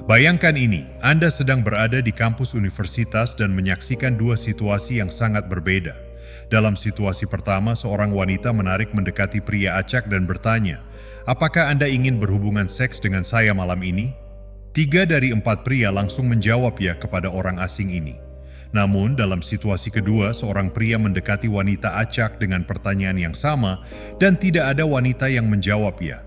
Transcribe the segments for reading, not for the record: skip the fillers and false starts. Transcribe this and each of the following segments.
Bayangkan ini, Anda sedang berada di kampus universitas dan menyaksikan dua situasi yang sangat berbeda. Dalam situasi pertama, seorang wanita menarik mendekati pria acak dan bertanya, "Apakah Anda ingin berhubungan seks dengan saya malam ini?" 3 dari 4 pria langsung menjawab ya kepada orang asing ini. Namun, dalam situasi kedua, seorang pria mendekati wanita acak dengan pertanyaan yang sama dan tidak ada wanita yang menjawab ya.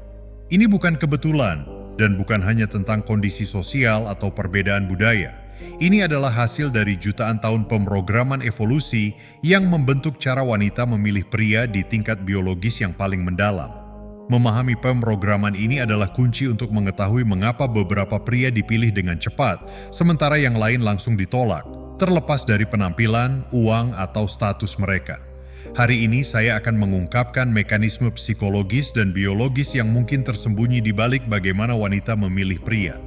Ini bukan kebetulan dan bukan hanya tentang kondisi sosial atau perbedaan budaya. Ini adalah hasil dari jutaan tahun pemrograman evolusi yang membentuk cara wanita memilih pria di tingkat biologis yang paling mendalam. Memahami pemrograman ini adalah kunci untuk mengetahui mengapa beberapa pria dipilih dengan cepat, sementara yang lain langsung ditolak, terlepas dari penampilan, uang, atau status mereka. Hari ini saya akan mengungkapkan mekanisme psikologis dan biologis yang mungkin tersembunyi di balik bagaimana wanita memilih pria.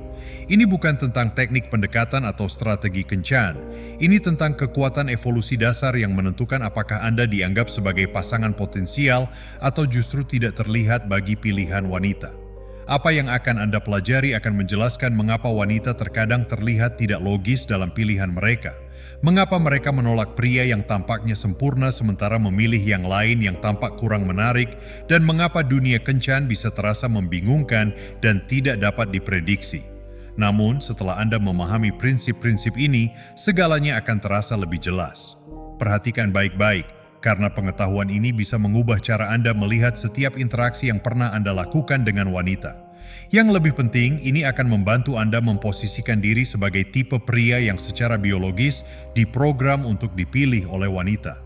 Ini bukan tentang teknik pendekatan atau strategi kencan. Ini tentang kekuatan evolusi dasar yang menentukan apakah Anda dianggap sebagai pasangan potensial atau justru tidak terlihat bagi pilihan wanita. Apa yang akan Anda pelajari akan menjelaskan mengapa wanita terkadang terlihat tidak logis dalam pilihan mereka. Mengapa mereka menolak pria yang tampaknya sempurna sementara memilih yang lain yang tampak kurang menarik, dan mengapa dunia kencan bisa terasa membingungkan dan tidak dapat diprediksi. Namun, setelah Anda memahami prinsip-prinsip ini, segalanya akan terasa lebih jelas. Perhatikan baik-baik, karena pengetahuan ini bisa mengubah cara Anda melihat setiap interaksi yang pernah Anda lakukan dengan wanita. Yang lebih penting, ini akan membantu Anda memposisikan diri sebagai tipe pria yang secara biologis diprogram untuk dipilih oleh wanita.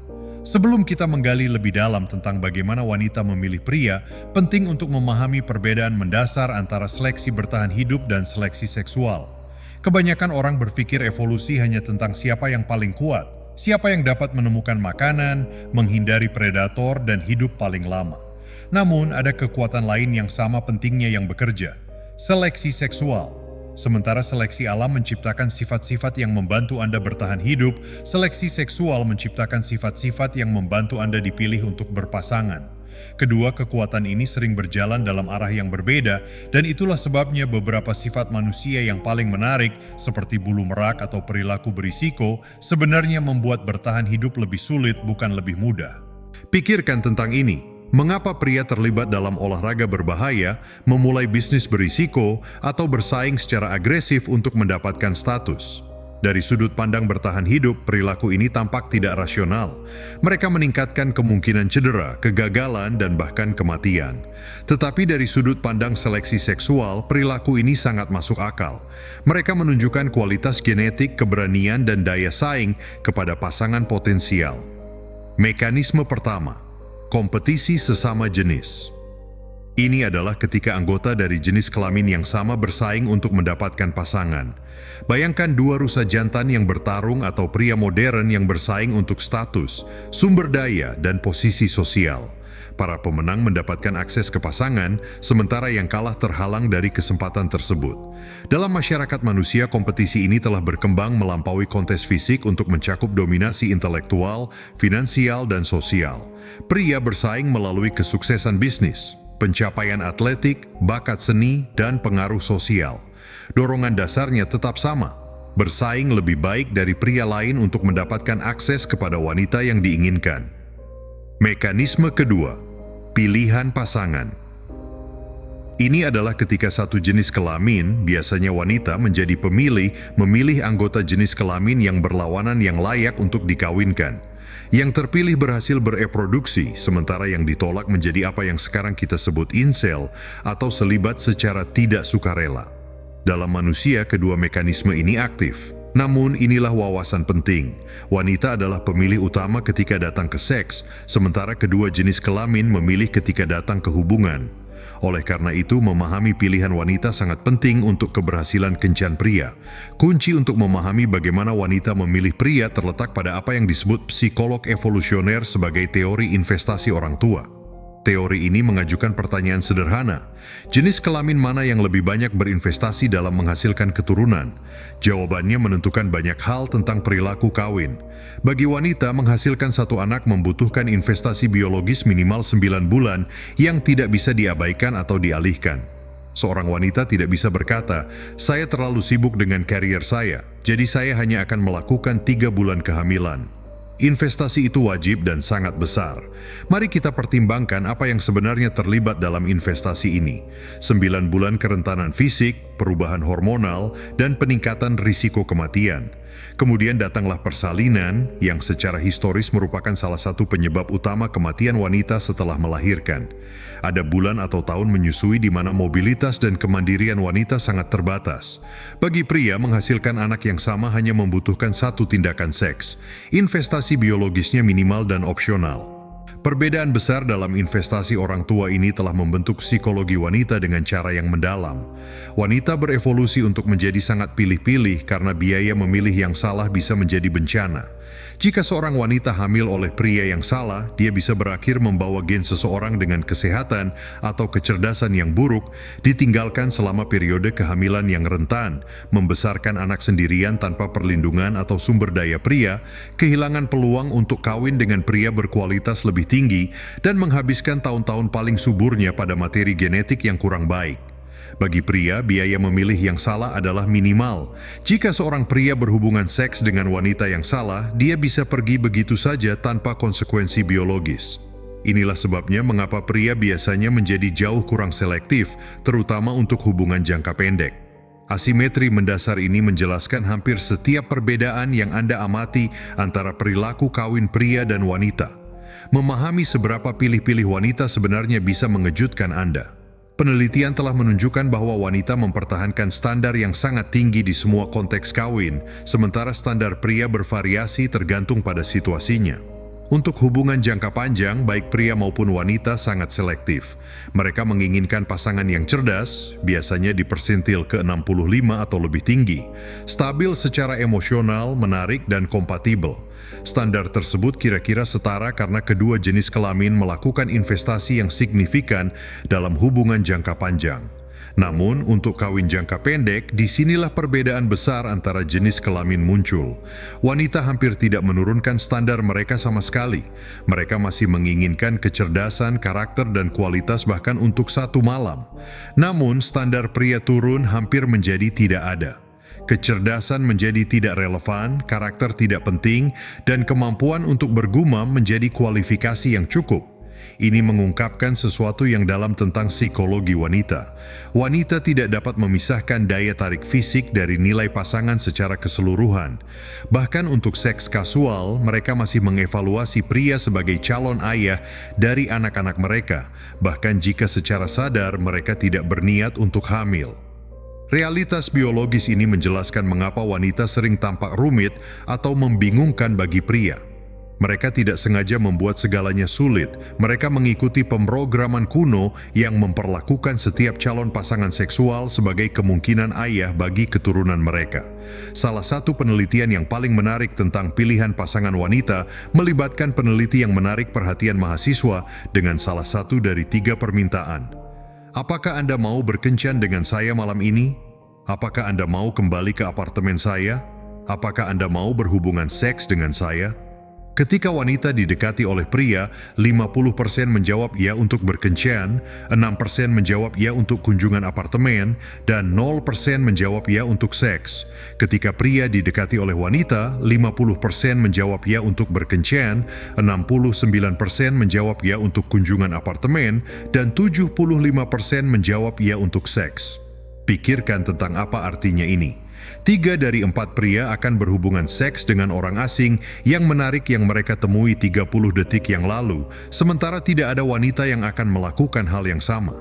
Sebelum kita menggali lebih dalam tentang bagaimana wanita memilih pria, penting untuk memahami perbedaan mendasar antara seleksi bertahan hidup dan seleksi seksual. Kebanyakan orang berpikir evolusi hanya tentang siapa yang paling kuat, siapa yang dapat menemukan makanan, menghindari predator, dan hidup paling lama. Namun, ada kekuatan lain yang sama pentingnya yang bekerja, seleksi seksual. Sementara seleksi alam menciptakan sifat-sifat yang membantu Anda bertahan hidup, seleksi seksual menciptakan sifat-sifat yang membantu Anda dipilih untuk berpasangan. Kedua kekuatan ini sering berjalan dalam arah yang berbeda, dan itulah sebabnya beberapa sifat manusia yang paling menarik, seperti bulu merak atau perilaku berisiko, sebenarnya membuat bertahan hidup lebih sulit, bukan lebih mudah. Pikirkan tentang ini. Mengapa pria terlibat dalam olahraga berbahaya, memulai bisnis berisiko, atau bersaing secara agresif untuk mendapatkan status? Dari sudut pandang bertahan hidup, perilaku ini tampak tidak rasional. Mereka meningkatkan kemungkinan cedera, kegagalan, dan bahkan kematian. Tetapi dari sudut pandang seleksi seksual, perilaku ini sangat masuk akal. Mereka menunjukkan kualitas genetik, keberanian, dan daya saing kepada pasangan potensial. Mekanisme pertama. Kompetisi sesama jenis. Ini adalah ketika anggota dari jenis kelamin yang sama bersaing untuk mendapatkan pasangan. Bayangkan dua rusa jantan yang bertarung atau pria modern yang bersaing untuk status, sumber daya, dan posisi sosial. Para pemenang mendapatkan akses ke pasangan, sementara yang kalah terhalang dari kesempatan tersebut. Dalam masyarakat manusia, kompetisi ini telah berkembang melampaui kontes fisik untuk mencakup dominasi intelektual, finansial, dan sosial. Pria bersaing melalui kesuksesan bisnis, pencapaian atletik, bakat seni, dan pengaruh sosial. Dorongan dasarnya tetap sama, bersaing lebih baik dari pria lain untuk mendapatkan akses kepada wanita yang diinginkan. Mekanisme kedua, pilihan pasangan. Ini adalah ketika satu jenis kelamin, biasanya wanita, menjadi memilih anggota jenis kelamin yang berlawanan yang layak untuk dikawinkan. Yang terpilih berhasil bereproduksi, sementara yang ditolak menjadi apa yang sekarang kita sebut incel atau selibat secara tidak sukarela. Dalam manusia, kedua mekanisme ini aktif. Namun inilah wawasan penting. Wanita adalah pemilih utama ketika datang ke seks, sementara kedua jenis kelamin memilih ketika datang ke hubungan. Oleh karena itu, memahami pilihan wanita sangat penting untuk keberhasilan kencan pria. Kunci untuk memahami bagaimana wanita memilih pria terletak pada apa yang disebut psikolog evolusioner sebagai teori investasi orang tua. Teori ini mengajukan pertanyaan sederhana. Jenis kelamin mana yang lebih banyak berinvestasi dalam menghasilkan keturunan? Jawabannya menentukan banyak hal tentang perilaku kawin. Bagi wanita, menghasilkan satu anak membutuhkan investasi biologis minimal 9 bulan yang tidak bisa diabaikan atau dialihkan. Seorang wanita tidak bisa berkata, "Saya terlalu sibuk dengan karier saya, jadi saya hanya akan melakukan 3 bulan kehamilan." Investasi itu wajib dan sangat besar. Mari kita pertimbangkan apa yang sebenarnya terlibat dalam investasi ini. 9 bulan kerentanan fisik, perubahan hormonal, dan peningkatan risiko kematian. Kemudian datanglah persalinan yang secara historis merupakan salah satu penyebab utama kematian wanita setelah melahirkan. Ada bulan atau tahun menyusui di mana mobilitas dan kemandirian wanita sangat terbatas. Bagi pria, menghasilkan anak yang sama hanya membutuhkan satu tindakan seks. Investasi biologisnya minimal dan opsional. Perbedaan besar dalam investasi orang tua ini telah membentuk psikologi wanita dengan cara yang mendalam. Wanita berevolusi untuk menjadi sangat pilih-pilih karena biaya memilih yang salah bisa menjadi bencana. Jika seorang wanita hamil oleh pria yang salah, dia bisa berakhir membawa gen seseorang dengan kesehatan atau kecerdasan yang buruk, ditinggalkan selama periode kehamilan yang rentan, membesarkan anak sendirian tanpa perlindungan atau sumber daya pria, kehilangan peluang untuk kawin dengan pria berkualitas lebih tinggi, dan menghabiskan tahun-tahun paling suburnya pada materi genetik yang kurang baik. Bagi pria, biaya memilih yang salah adalah minimal. Jika seorang pria berhubungan seks dengan wanita yang salah, dia bisa pergi begitu saja tanpa konsekuensi biologis. Inilah sebabnya mengapa pria biasanya menjadi jauh kurang selektif, terutama untuk hubungan jangka pendek. Asimetri mendasar ini menjelaskan hampir setiap perbedaan yang Anda amati antara perilaku kawin pria dan wanita. Memahami seberapa pilih-pilih wanita sebenarnya bisa mengejutkan Anda. Penelitian telah menunjukkan bahwa wanita mempertahankan standar yang sangat tinggi di semua konteks kawin, sementara standar pria bervariasi tergantung pada situasinya. Untuk hubungan jangka panjang, baik pria maupun wanita sangat selektif. Mereka menginginkan pasangan yang cerdas, biasanya di persentil ke-65 atau lebih tinggi, stabil secara emosional, menarik, dan kompatibel. Standar tersebut kira-kira setara karena kedua jenis kelamin melakukan investasi yang signifikan dalam hubungan jangka panjang. Namun, untuk kawin jangka pendek, disinilah perbedaan besar antara jenis kelamin muncul. Wanita hampir tidak menurunkan standar mereka sama sekali. Mereka masih menginginkan kecerdasan, karakter, dan kualitas bahkan untuk satu malam. Namun, standar pria turun hampir menjadi tidak ada. Kecerdasan menjadi tidak relevan, karakter tidak penting, dan kemampuan untuk bergumam menjadi kualifikasi yang cukup. Ini mengungkapkan sesuatu yang dalam tentang psikologi wanita. Wanita tidak dapat memisahkan daya tarik fisik dari nilai pasangan secara keseluruhan. Bahkan untuk seks kasual, mereka masih mengevaluasi pria sebagai calon ayah dari anak-anak mereka, bahkan jika secara sadar mereka tidak berniat untuk hamil. Realitas biologis ini menjelaskan mengapa wanita sering tampak rumit atau membingungkan bagi pria. Mereka tidak sengaja membuat segalanya sulit. Mereka mengikuti pemrograman kuno yang memperlakukan setiap calon pasangan seksual sebagai kemungkinan ayah bagi keturunan mereka. Salah satu penelitian yang paling menarik tentang pilihan pasangan wanita melibatkan peneliti yang menarik perhatian mahasiswa dengan salah satu dari 3 permintaan. Apakah Anda mau berkencan dengan saya malam ini? Apakah Anda mau kembali ke apartemen saya? Apakah Anda mau berhubungan seks dengan saya? Ketika wanita didekati oleh pria, 50% menjawab ya untuk berkencan, 6% menjawab ya untuk kunjungan apartemen, dan 0% menjawab ya untuk seks. Ketika pria didekati oleh wanita, 50% menjawab ya untuk berkencan, 69% menjawab ya untuk kunjungan apartemen, dan 75% menjawab ya untuk seks. Pikirkan tentang apa artinya ini. 3 dari 4 pria akan berhubungan seks dengan orang asing yang menarik yang mereka temui 30 detik yang lalu, sementara tidak ada wanita yang akan melakukan hal yang sama.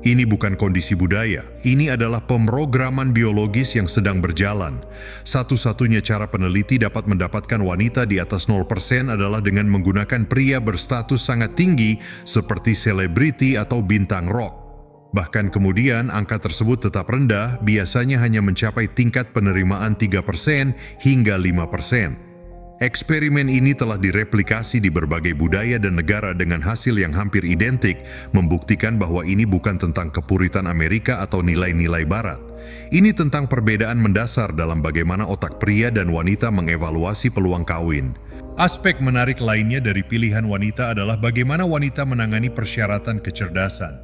Ini bukan kondisi budaya, ini adalah pemrograman biologis yang sedang berjalan. Satu-satunya cara peneliti dapat mendapatkan wanita di atas 0% adalah dengan menggunakan pria berstatus sangat tinggi seperti selebriti atau bintang rock. Bahkan kemudian angka tersebut tetap rendah, biasanya hanya mencapai tingkat penerimaan 3% hingga 5%. Eksperimen ini telah direplikasi di berbagai budaya dan negara dengan hasil yang hampir identik, membuktikan bahwa ini bukan tentang kepuritan Amerika atau nilai-nilai Barat. Ini tentang perbedaan mendasar dalam bagaimana otak pria dan wanita mengevaluasi peluang kawin. Aspek menarik lainnya dari pilihan wanita adalah bagaimana wanita menangani persyaratan kecerdasan.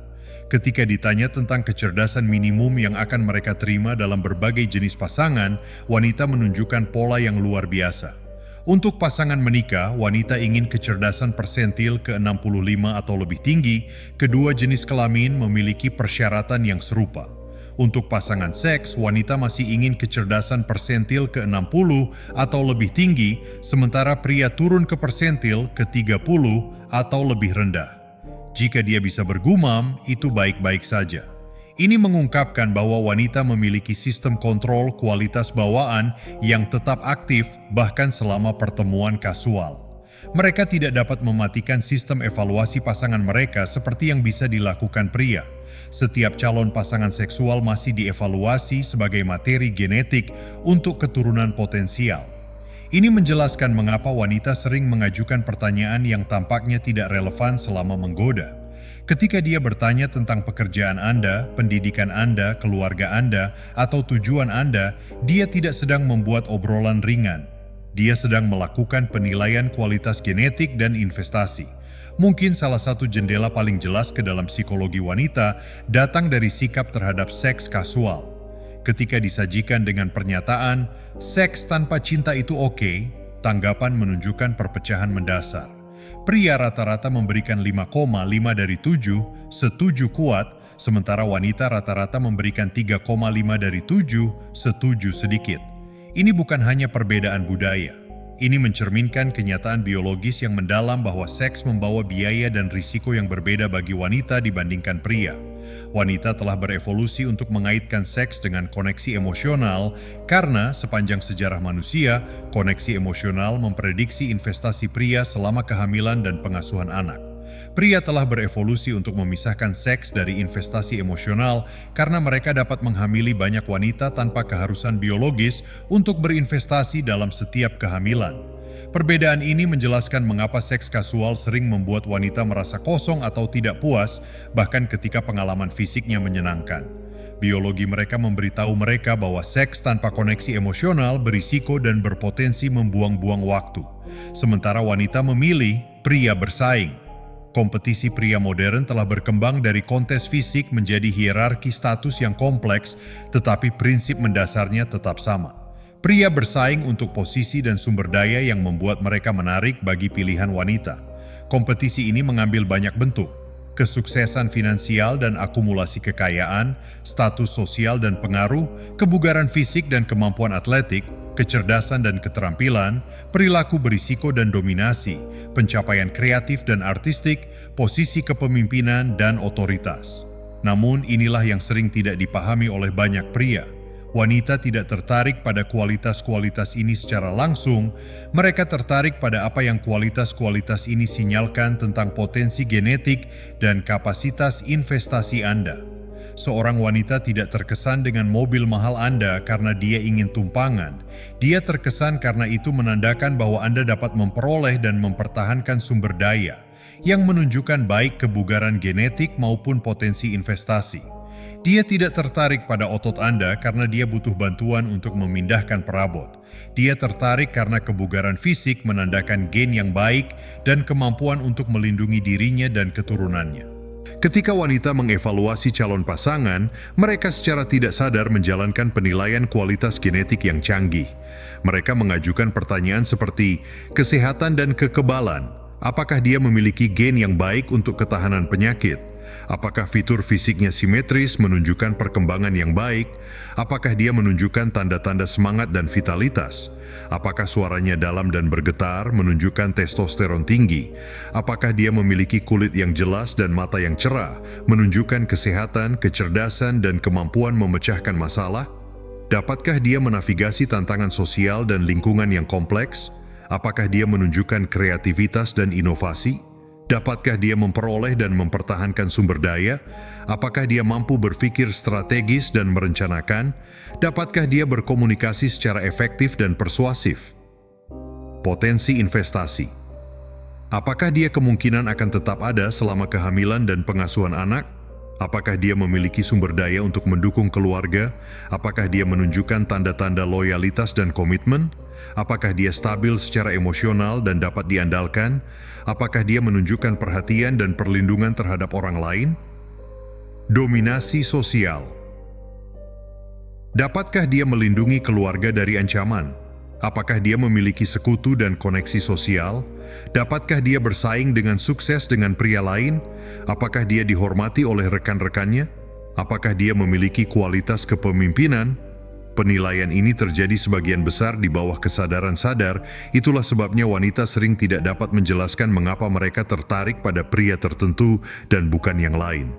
Ketika ditanya tentang kecerdasan minimum yang akan mereka terima dalam berbagai jenis pasangan, wanita menunjukkan pola yang luar biasa. Untuk pasangan menikah, wanita ingin kecerdasan persentil ke-65 atau lebih tinggi, kedua jenis kelamin memiliki persyaratan yang serupa. Untuk pasangan seks, wanita masih ingin kecerdasan persentil ke-60 atau lebih tinggi, sementara pria turun ke persentil ke-30 atau lebih rendah. Jika dia bisa bergumam, itu baik-baik saja. Ini mengungkapkan bahwa wanita memiliki sistem kontrol kualitas bawaan yang tetap aktif bahkan selama pertemuan kasual. Mereka tidak dapat mematikan sistem evaluasi pasangan mereka seperti yang bisa dilakukan pria. Setiap calon pasangan seksual masih dievaluasi sebagai materi genetik untuk keturunan potensial. Ini menjelaskan mengapa wanita sering mengajukan pertanyaan yang tampaknya tidak relevan selama menggoda. Ketika dia bertanya tentang pekerjaan Anda, pendidikan Anda, keluarga Anda, atau tujuan Anda, dia tidak sedang membuat obrolan ringan. Dia sedang melakukan penilaian kualitas genetik dan investasi. Mungkin salah satu jendela paling jelas ke dalam psikologi wanita datang dari sikap terhadap seks kasual. Ketika disajikan dengan pernyataan, seks tanpa cinta itu oke, tanggapan menunjukkan perpecahan mendasar. Pria rata-rata memberikan 5,5 dari 7, setuju kuat, sementara wanita rata-rata memberikan 3,5 dari 7, setuju sedikit. Ini bukan hanya perbedaan budaya. Ini mencerminkan kenyataan biologis yang mendalam bahwa seks membawa biaya dan risiko yang berbeda bagi wanita dibandingkan pria. Wanita telah berevolusi untuk mengaitkan seks dengan koneksi emosional karena sepanjang sejarah manusia, koneksi emosional memprediksi investasi pria selama kehamilan dan pengasuhan anak. Pria telah berevolusi untuk memisahkan seks dari investasi emosional karena mereka dapat menghamili banyak wanita tanpa keharusan biologis untuk berinvestasi dalam setiap kehamilan. Perbedaan ini menjelaskan mengapa seks kasual sering membuat wanita merasa kosong atau tidak puas, bahkan ketika pengalaman fisiknya menyenangkan. Biologi mereka memberitahu mereka bahwa seks tanpa koneksi emosional berisiko dan berpotensi membuang-buang waktu. Sementara wanita memilih, pria bersaing. Kompetisi pria modern telah berkembang dari kontes fisik menjadi hierarki status yang kompleks, tetapi prinsip mendasarnya tetap sama. Pria bersaing untuk posisi dan sumber daya yang membuat mereka menarik bagi pilihan wanita. Kompetisi ini mengambil banyak bentuk: kesuksesan finansial dan akumulasi kekayaan, status sosial dan pengaruh, kebugaran fisik dan kemampuan atletik, kecerdasan dan keterampilan, perilaku berisiko dan dominasi, pencapaian kreatif dan artistik, posisi kepemimpinan dan otoritas. Namun inilah yang sering tidak dipahami oleh banyak pria. Wanita tidak tertarik pada kualitas-kualitas ini secara langsung, mereka tertarik pada apa yang kualitas-kualitas ini sinyalkan tentang potensi genetik dan kapasitas investasi Anda. Seorang wanita tidak terkesan dengan mobil mahal Anda karena dia ingin tumpangan. Dia terkesan karena itu menandakan bahwa Anda dapat memperoleh dan mempertahankan sumber daya, yang menunjukkan baik kebugaran genetik maupun potensi investasi. Dia tidak tertarik pada otot Anda karena dia butuh bantuan untuk memindahkan perabot. Dia tertarik karena kebugaran fisik menandakan gen yang baik dan kemampuan untuk melindungi dirinya dan keturunannya. Ketika wanita mengevaluasi calon pasangan, mereka secara tidak sadar menjalankan penilaian kualitas genetik yang canggih. Mereka mengajukan pertanyaan seperti kesehatan dan kekebalan. Apakah dia memiliki gen yang baik untuk ketahanan penyakit? Apakah fitur fisiknya simetris menunjukkan perkembangan yang baik? Apakah dia menunjukkan tanda-tanda semangat dan vitalitas? Apakah suaranya dalam dan bergetar menunjukkan testosteron tinggi? Apakah dia memiliki kulit yang jelas dan mata yang cerah menunjukkan kesehatan, kecerdasan, dan kemampuan memecahkan masalah? Dapatkah dia menavigasi tantangan sosial dan lingkungan yang kompleks? Apakah dia menunjukkan kreativitas dan inovasi? Dapatkah dia memperoleh dan mempertahankan sumber daya? Apakah dia mampu berpikir strategis dan merencanakan? Dapatkah dia berkomunikasi secara efektif dan persuasif? Potensi investasi. Apakah dia kemungkinan akan tetap ada selama kehamilan dan pengasuhan anak? Apakah dia memiliki sumber daya untuk mendukung keluarga? Apakah dia menunjukkan tanda-tanda loyalitas dan komitmen? Apakah dia stabil secara emosional dan dapat diandalkan? Apakah dia menunjukkan perhatian dan perlindungan terhadap orang lain? Dominasi sosial. Dapatkah dia melindungi keluarga dari ancaman? Apakah dia memiliki sekutu dan koneksi sosial? Dapatkah dia bersaing dengan sukses dengan pria lain? Apakah dia dihormati oleh rekan-rekannya? Apakah dia memiliki kualitas kepemimpinan? Penilaian ini terjadi sebagian besar di bawah kesadaran sadar, itulah sebabnya wanita sering tidak dapat menjelaskan mengapa mereka tertarik pada pria tertentu dan bukan yang lain.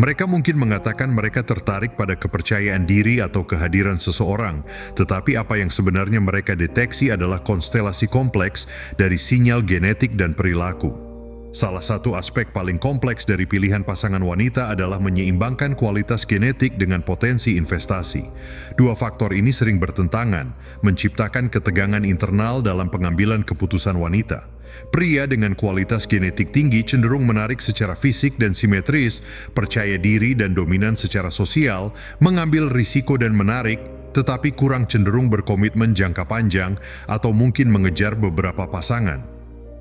Mereka mungkin mengatakan mereka tertarik pada kepercayaan diri atau kehadiran seseorang, tetapi apa yang sebenarnya mereka deteksi adalah konstelasi kompleks dari sinyal genetik dan perilaku. Salah satu aspek paling kompleks dari pilihan pasangan wanita adalah menyeimbangkan kualitas genetik dengan potensi investasi. Dua faktor ini sering bertentangan, menciptakan ketegangan internal dalam pengambilan keputusan wanita. Pria dengan kualitas genetik tinggi cenderung menarik secara fisik dan simetris, percaya diri dan dominan secara sosial, mengambil risiko dan menarik, tetapi kurang cenderung berkomitmen jangka panjang atau mungkin mengejar beberapa pasangan.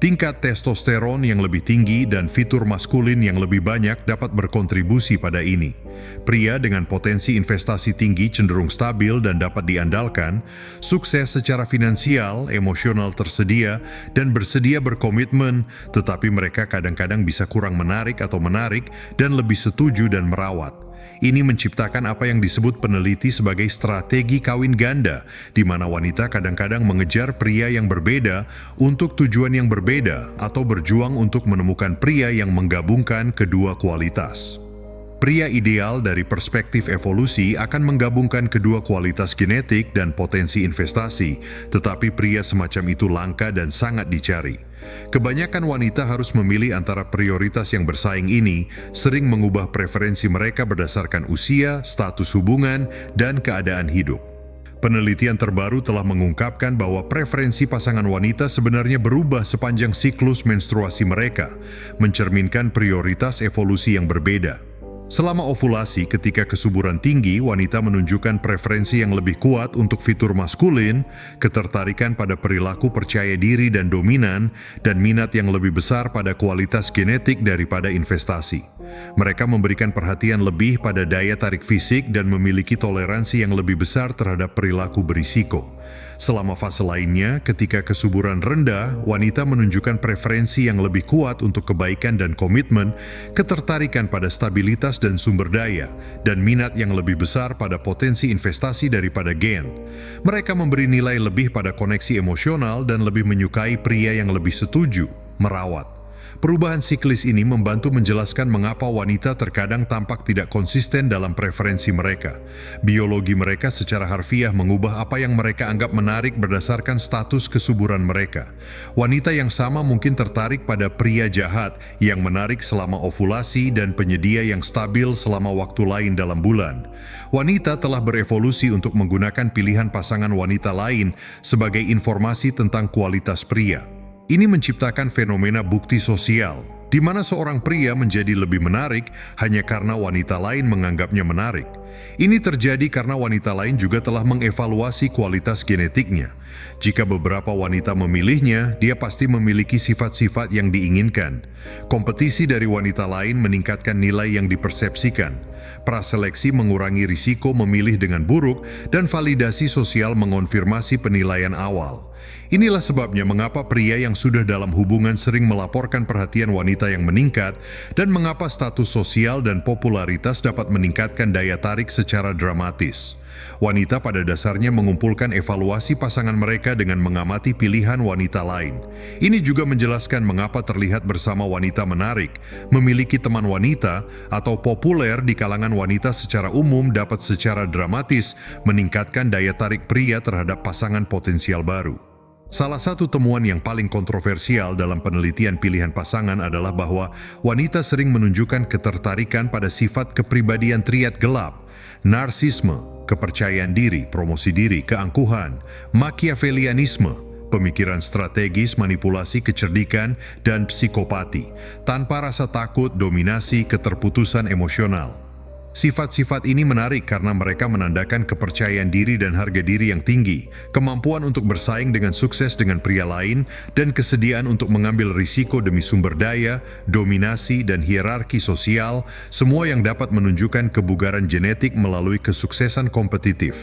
Tingkat testosteron yang lebih tinggi dan fitur maskulin yang lebih banyak dapat berkontribusi pada ini. Pria dengan potensi investasi tinggi cenderung stabil dan dapat diandalkan, sukses secara finansial, emosional tersedia, dan bersedia berkomitmen, tetapi mereka kadang-kadang bisa kurang menarik atau menarik dan lebih setuju dan merawat. Ini menciptakan apa yang disebut peneliti sebagai strategi kawin ganda, di mana wanita kadang-kadang mengejar pria yang berbeda untuk tujuan yang berbeda atau berjuang untuk menemukan pria yang menggabungkan kedua kualitas. Pria ideal dari perspektif evolusi akan menggabungkan kedua kualitas genetik dan potensi investasi, tetapi pria semacam itu langka dan sangat dicari. Kebanyakan wanita harus memilih antara prioritas yang bersaing ini, sering mengubah preferensi mereka berdasarkan usia, status hubungan, dan keadaan hidup. Penelitian terbaru telah mengungkapkan bahwa preferensi pasangan wanita sebenarnya berubah sepanjang siklus menstruasi mereka, mencerminkan prioritas evolusi yang berbeda. Selama ovulasi, ketika kesuburan tinggi, wanita menunjukkan preferensi yang lebih kuat untuk fitur maskulin, ketertarikan pada perilaku percaya diri dan dominan, dan minat yang lebih besar pada kualitas genetik daripada investasi. Mereka memberikan perhatian lebih pada daya tarik fisik dan memiliki toleransi yang lebih besar terhadap perilaku berisiko. Selama fase lainnya, ketika kesuburan rendah, wanita menunjukkan preferensi yang lebih kuat untuk kebaikan dan komitmen, ketertarikan pada stabilitas dan sumber daya, dan minat yang lebih besar pada potensi investasi daripada gen. Mereka memberi nilai lebih pada koneksi emosional dan lebih menyukai pria yang lebih setuju, merawat. Perubahan siklis ini membantu menjelaskan mengapa wanita terkadang tampak tidak konsisten dalam preferensi mereka. Biologi mereka secara harfiah mengubah apa yang mereka anggap menarik berdasarkan status kesuburan mereka. Wanita yang sama mungkin tertarik pada pria jahat yang menarik selama ovulasi dan penyedia yang stabil selama waktu lain dalam bulan. Wanita telah berevolusi untuk menggunakan pilihan pasangan wanita lain sebagai informasi tentang kualitas pria. Ini menciptakan fenomena bukti sosial, di mana seorang pria menjadi lebih menarik hanya karena wanita lain menganggapnya menarik. Ini terjadi karena wanita lain juga telah mengevaluasi kualitas genetiknya. Jika beberapa wanita memilihnya, dia pasti memiliki sifat-sifat yang diinginkan. Kompetisi dari wanita lain meningkatkan nilai yang dipersepsikan. Praseleksi mengurangi risiko memilih dengan buruk, dan validasi sosial mengonfirmasi penilaian awal. Inilah sebabnya mengapa pria yang sudah dalam hubungan sering melaporkan perhatian wanita yang meningkat, dan mengapa status sosial dan popularitas dapat meningkatkan daya tarik secara dramatis. Wanita pada dasarnya mengumpulkan evaluasi pasangan mereka dengan mengamati pilihan wanita lain. Ini juga menjelaskan mengapa terlihat bersama wanita menarik, memiliki teman wanita, atau populer di kalangan wanita secara umum dapat secara dramatis meningkatkan daya tarik pria terhadap pasangan potensial baru. Salah satu temuan yang paling kontroversial dalam penelitian pilihan pasangan adalah bahwa wanita sering menunjukkan ketertarikan pada sifat kepribadian triad gelap, narsisme, kepercayaan diri, promosi diri, keangkuhan, machiavellianisme, pemikiran strategis, manipulasi, kecerdikan, dan psikopati, tanpa rasa takut, dominasi, keterputusan emosional. Sifat-sifat ini menarik karena mereka menandakan kepercayaan diri dan harga diri yang tinggi, kemampuan untuk bersaing dengan sukses dengan pria lain, dan kesediaan untuk mengambil risiko demi sumber daya, dominasi, dan hierarki sosial, semua yang dapat menunjukkan kebugaran genetik melalui kesuksesan kompetitif.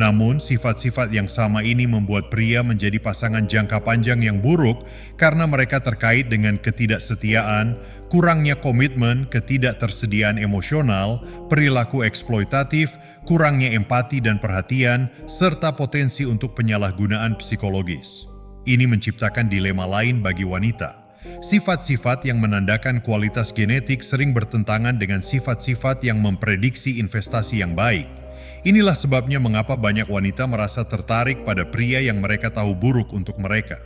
Namun, sifat-sifat yang sama ini membuat pria menjadi pasangan jangka panjang yang buruk karena mereka terkait dengan ketidaksetiaan, kurangnya komitmen, ketidaktersediaan emosional, perilaku eksploitatif, kurangnya empati dan perhatian, serta potensi untuk penyalahgunaan psikologis. Ini menciptakan dilema lain bagi wanita. Sifat-sifat yang menandakan kualitas genetik sering bertentangan dengan sifat-sifat yang memprediksi investasi yang baik. Inilah sebabnya mengapa banyak wanita merasa tertarik pada pria yang mereka tahu buruk untuk mereka.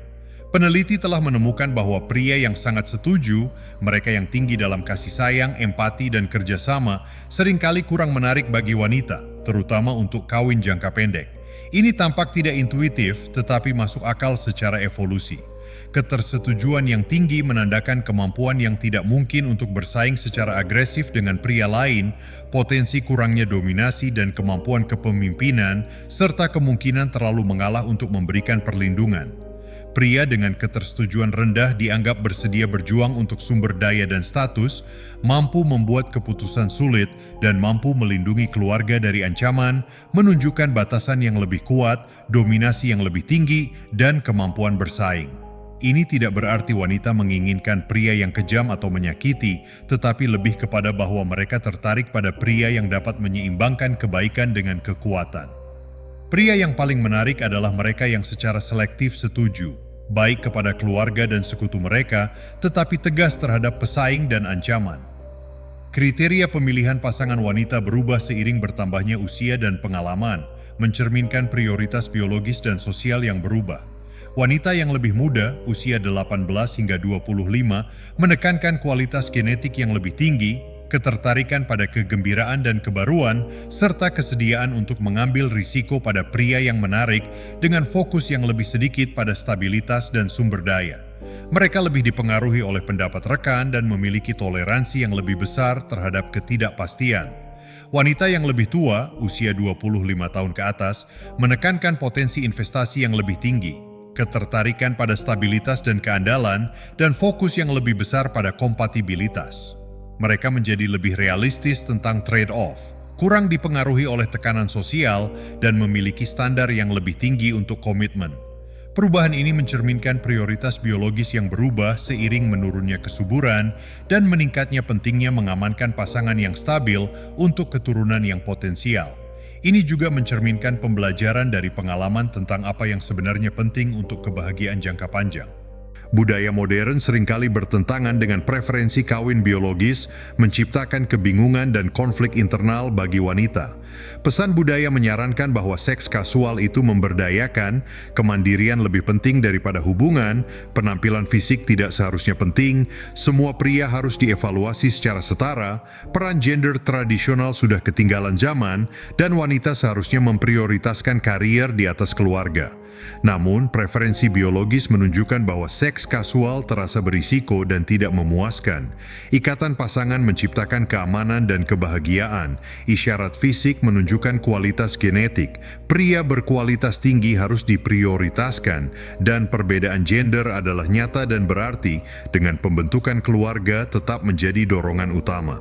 Peneliti telah menemukan bahwa pria yang sangat setuju, mereka yang tinggi dalam kasih sayang, empati, dan kerjasama, seringkali kurang menarik bagi wanita, terutama untuk kawin jangka pendek. Ini tampak tidak intuitif, tetapi masuk akal secara evolusi. Ketersetujuan yang tinggi menandakan kemampuan yang tidak mungkin untuk bersaing secara agresif dengan pria lain, potensi kurangnya dominasi dan kemampuan kepemimpinan, serta kemungkinan terlalu mengalah untuk memberikan perlindungan. Pria dengan ketersetujuan rendah dianggap bersedia berjuang untuk sumber daya dan status, mampu membuat keputusan sulit, dan mampu melindungi keluarga dari ancaman, menunjukkan batasan yang lebih kuat, dominasi yang lebih tinggi, dan kemampuan bersaing. Ini tidak berarti wanita menginginkan pria yang kejam atau menyakiti, tetapi lebih kepada bahwa mereka tertarik pada pria yang dapat menyeimbangkan kebaikan dengan kekuatan. Pria yang paling menarik adalah mereka yang secara selektif setuju, baik kepada keluarga dan sekutu mereka, tetapi tegas terhadap pesaing dan ancaman. Kriteria pemilihan pasangan wanita berubah seiring bertambahnya usia dan pengalaman, mencerminkan prioritas biologis dan sosial yang berubah. Wanita yang lebih muda, usia 18 hingga 25, menekankan kualitas genetik yang lebih tinggi, ketertarikan pada kegembiraan dan kebaruan, serta kesediaan untuk mengambil risiko pada pria yang menarik dengan fokus yang lebih sedikit pada stabilitas dan sumber daya. Mereka lebih dipengaruhi oleh pendapat rekan dan memiliki toleransi yang lebih besar terhadap ketidakpastian. Wanita yang lebih tua, usia 25 tahun ke atas, menekankan potensi investasi yang lebih tinggi, ketertarikan pada stabilitas dan keandalan, dan fokus yang lebih besar pada kompatibilitas. Mereka menjadi lebih realistis tentang trade-off, kurang dipengaruhi oleh tekanan sosial, dan memiliki standar yang lebih tinggi untuk komitmen. Perubahan ini mencerminkan prioritas biologis yang berubah seiring menurunnya kesuburan dan meningkatnya pentingnya mengamankan pasangan yang stabil untuk keturunan yang potensial. Ini juga mencerminkan pembelajaran dari pengalaman tentang apa yang sebenarnya penting untuk kebahagiaan jangka panjang. Budaya modern seringkali bertentangan dengan preferensi kawin biologis, menciptakan kebingungan dan konflik internal bagi wanita. Pesan budaya menyarankan bahwa seks kasual itu memberdayakan, kemandirian lebih penting daripada hubungan, penampilan fisik tidak seharusnya penting, semua pria harus dievaluasi secara setara, peran gender tradisional sudah ketinggalan zaman, dan wanita seharusnya memprioritaskan karier di atas keluarga. Namun, preferensi biologis menunjukkan bahwa seks kasual terasa berisiko dan tidak memuaskan. Ikatan pasangan menciptakan keamanan dan kebahagiaan. Isyarat fisik menunjukkan kualitas genetik. Pria berkualitas tinggi harus diprioritaskan, dan perbedaan gender adalah nyata dan berarti, dengan pembentukan keluarga tetap menjadi dorongan utama.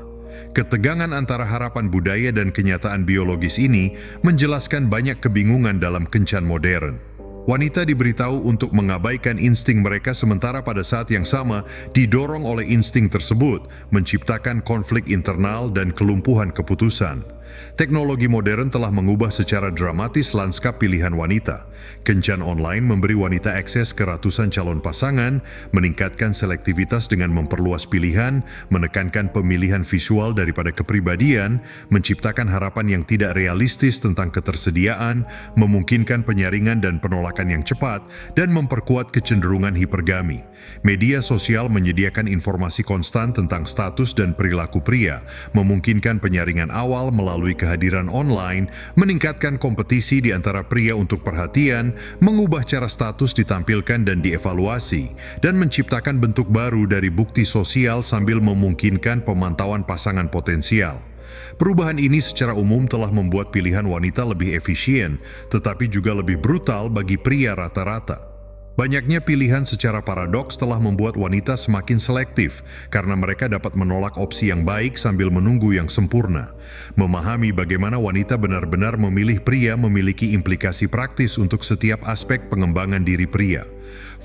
Ketegangan antara harapan budaya dan kenyataan biologis ini menjelaskan banyak kebingungan dalam kencan modern. Wanita diberitahu untuk mengabaikan insting mereka sementara pada saat yang sama didorong oleh insting tersebut, menciptakan konflik internal dan kelumpuhan keputusan. Teknologi modern telah mengubah secara dramatis lanskap pilihan wanita. Kencan online memberi wanita akses ke ratusan calon pasangan, meningkatkan selektivitas dengan memperluas pilihan, menekankan pemilihan visual daripada kepribadian, menciptakan harapan yang tidak realistis tentang ketersediaan, memungkinkan penyaringan dan penolakan yang cepat, dan memperkuat kecenderungan hipergami. Media sosial menyediakan informasi konstan tentang status dan perilaku pria, memungkinkan penyaringan awal melalui kehadiran online, meningkatkan kompetisi di antara pria untuk perhatian, mengubah cara status ditampilkan dan dievaluasi, dan menciptakan bentuk baru dari bukti sosial sambil memungkinkan pemantauan pasangan potensial. Perubahan ini secara umum telah membuat pilihan wanita lebih efisien, tetapi juga lebih brutal bagi pria rata-rata. Banyaknya pilihan secara paradoks telah membuat wanita semakin selektif karena mereka dapat menolak opsi yang baik sambil menunggu yang sempurna. Memahami bagaimana wanita benar-benar memilih pria memiliki implikasi praktis untuk setiap aspek pengembangan diri pria.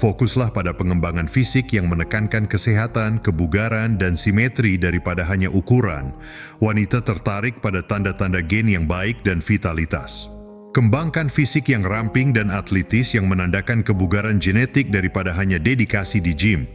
Fokuslah pada pengembangan fisik yang menekankan kesehatan, kebugaran, dan simetri daripada hanya ukuran. Wanita tertarik pada tanda-tanda gen yang baik dan vitalitas. Kembangkan fisik yang ramping dan atletis yang menandakan kebugaran genetik daripada hanya dedikasi di gym.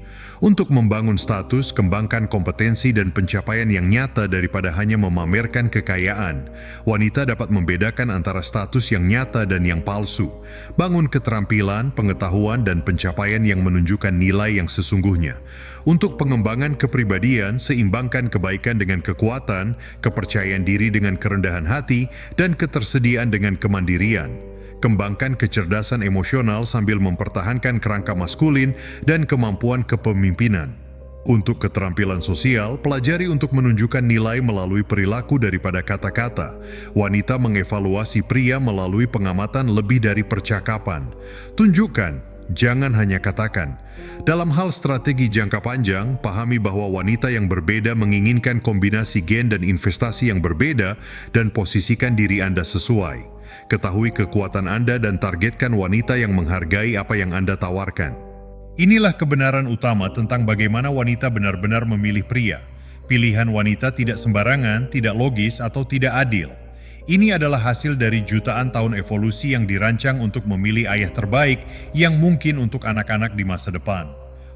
Untuk membangun status, kembangkan kompetensi dan pencapaian yang nyata daripada hanya memamerkan kekayaan. Wanita dapat membedakan antara status yang nyata dan yang palsu. Bangun keterampilan, pengetahuan, dan pencapaian yang menunjukkan nilai yang sesungguhnya. Untuk pengembangan kepribadian, seimbangkan kebaikan dengan kekuatan, kepercayaan diri dengan kerendahan hati, dan ketersediaan dengan kemandirian. Kembangkan kecerdasan emosional sambil mempertahankan kerangka maskulin dan kemampuan kepemimpinan. Untuk keterampilan sosial, pelajari untuk menunjukkan nilai melalui perilaku daripada kata-kata. Wanita mengevaluasi pria melalui pengamatan lebih dari percakapan. Tunjukkan, jangan hanya katakan. Dalam hal strategi jangka panjang, pahami bahwa wanita yang berbeda menginginkan kombinasi gen dan investasi yang berbeda dan posisikan diri Anda sesuai. Ketahui kekuatan Anda dan targetkan wanita yang menghargai apa yang Anda tawarkan. Inilah kebenaran utama tentang bagaimana wanita benar-benar memilih pria. Pilihan wanita tidak sembarangan, tidak logis, atau tidak adil. Ini adalah hasil dari jutaan tahun evolusi yang dirancang untuk memilih ayah terbaik yang mungkin untuk anak-anak di masa depan.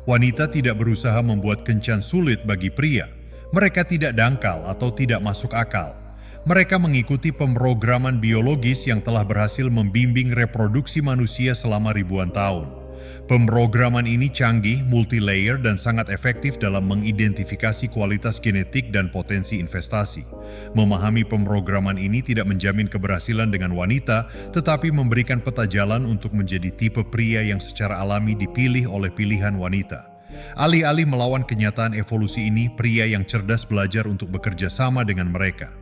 Wanita tidak berusaha membuat kencan sulit bagi pria. Mereka tidak dangkal atau tidak masuk akal. Mereka mengikuti pemrograman biologis yang telah berhasil membimbing reproduksi manusia selama ribuan tahun. Pemrograman ini canggih, multi-layer, dan sangat efektif dalam mengidentifikasi kualitas genetik dan potensi investasi. Memahami pemrograman ini tidak menjamin keberhasilan dengan wanita, tetapi memberikan peta jalan untuk menjadi tipe pria yang secara alami dipilih oleh pilihan wanita. Alih-alih melawan kenyataan evolusi ini, pria yang cerdas belajar untuk bekerja sama dengan mereka.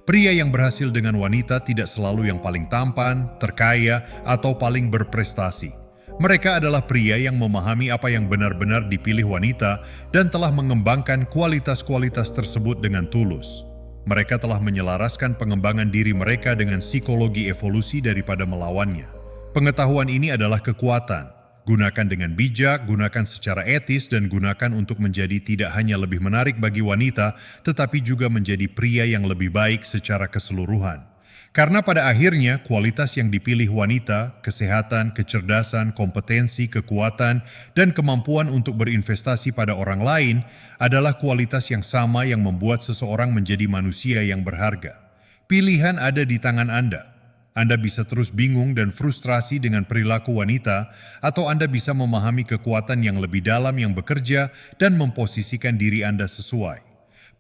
Pria yang berhasil dengan wanita tidak selalu yang paling tampan, terkaya, atau paling berprestasi. Mereka adalah pria yang memahami apa yang benar-benar dipilih wanita dan telah mengembangkan kualitas-kualitas tersebut dengan tulus. Mereka telah menyelaraskan pengembangan diri mereka dengan psikologi evolusi daripada melawannya. Pengetahuan ini adalah kekuatan. Gunakan dengan bijak, gunakan secara etis, dan gunakan untuk menjadi tidak hanya lebih menarik bagi wanita, tetapi juga menjadi pria yang lebih baik secara keseluruhan. Karena pada akhirnya, kualitas yang dipilih wanita, kesehatan, kecerdasan, kompetensi, kekuatan, dan kemampuan untuk berinvestasi pada orang lain adalah kualitas yang sama yang membuat seseorang menjadi manusia yang berharga. Pilihan ada di tangan Anda. Anda bisa terus bingung dan frustrasi dengan perilaku wanita, atau Anda bisa memahami kekuatan yang lebih dalam yang bekerja dan memposisikan diri Anda sesuai.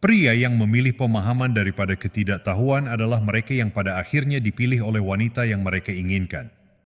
Pria yang memilih pemahaman daripada ketidaktahuan adalah mereka yang pada akhirnya dipilih oleh wanita yang mereka inginkan.